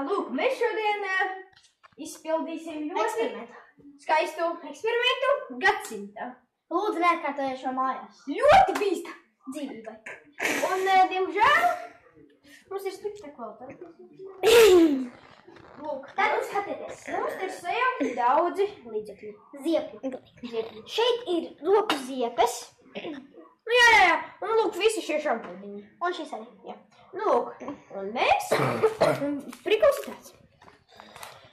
Lūk, mēs šodien izpildīsim ļoti skaistu eksperimentu gadsimtā. Lūdzu, neatkārtojiet šo mājās. Ļoti bīstam Dzīvībai. Un, diemžēl, mums ir slikta kvalitāte. Lūk, Tad skatieties. mums ir sev daudzi līdzekļi. Ziepļi. Šeit ir roku ziepes. Nu, jā. Un, lūk, visi šie šampūdiņi. Un šis arī. Jā. Nu, lūk, un mēs prikals ir tāds.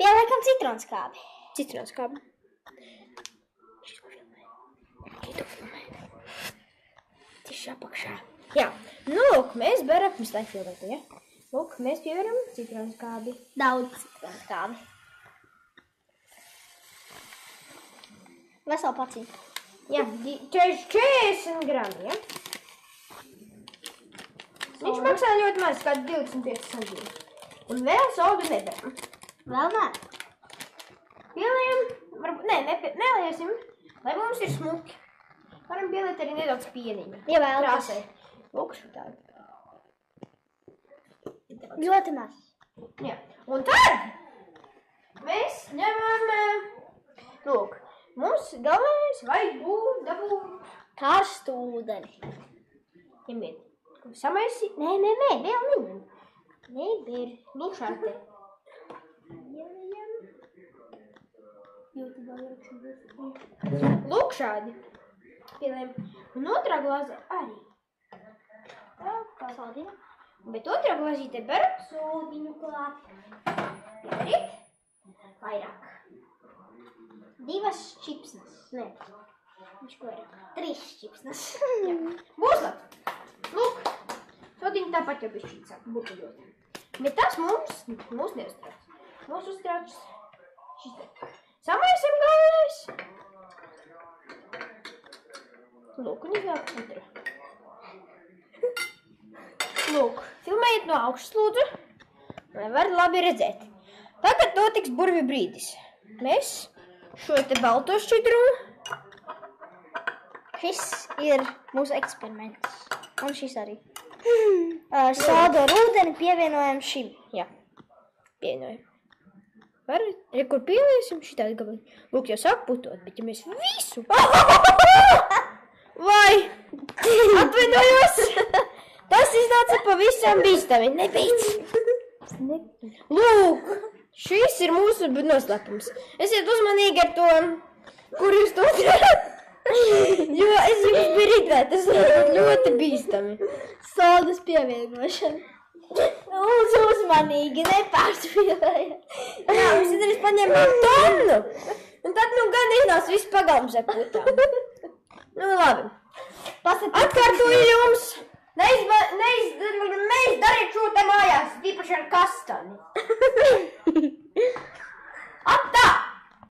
Pieliekam citronskābi. Citronskābi. Šito filmē. Tieši apakšā. Jā. Nu, lūk, mēs beram, mēs lai filmētu, ja? Lūk, mēs pieveram citronskābi. Daudz citronskābi. Veselu pacīti. Jā, 40 grami, ja? Viņš maksā ļoti maz, kāds 25 centīmi. Un vēl sodu neberam. Vēl nē. Pielējam, varbūt, neliesim, lai mums ir smuki. Varam pieliet arī nedaudz pieniņu. Ja vēlaties. Krāsai. Lūk, šo tādu. Ļoti maz. Jā. Un tad mēs ņemam, lūk, mums galvenais vajag dabūt Karstu ūdeni. ņemiet. Samaisi, nē, vēl neņem. Nebir, lūk šādi te. Lūk šādi. Pielējam. Un otrā glāze arī. Saldina. Bet otrā glāzīte beram sodiņu klāt. Pieliet. Vairāk. 2 šķipsnes. Nē. Viņš ko vairāk. 3 šķipsnes. Jā. Būs labi. Lūk. Sodiņu tāpat jau bišķīt sāk buteļot. Bet tas mums neuztrauc. Mums uztrauc šis te. Samaisim galvenais. Lūk, un izvēl pudru. Lūk, filmējiet no augšas, lūdzu, lai var labi redzēt. Tagad notiks burvi brīdis. Mēs šo te balto šķidrumu. Šis ir mūsu eksperiments. Un šis arī. Sodu ar ūdeni pievienojam šim. Jā, pievienojam. Var, kur pieliesim šitādi gabali. Lūk, jau sāk putot, bet ja mēs visu... Vai! Atvainojos! Tas iznāca pavisam bīstami. Nebeidz! Lūk! Šis ir mūsu noslēpums. Esiet uzmanīgi ar to, kur jūs to darat. Jo es jums biju rītēt, tas ir ļoti bīstami. Sodas pievienošana. Lūdzu uzmanīgi, nepārspīlējiet. Jā, mēs arī paņēmām tonu. Un tad, gan iznās viss pagalms ar putām. Nu, labi. Atkārtoju jums. Neizdariet šo te mājās, tīpaši ar kastani.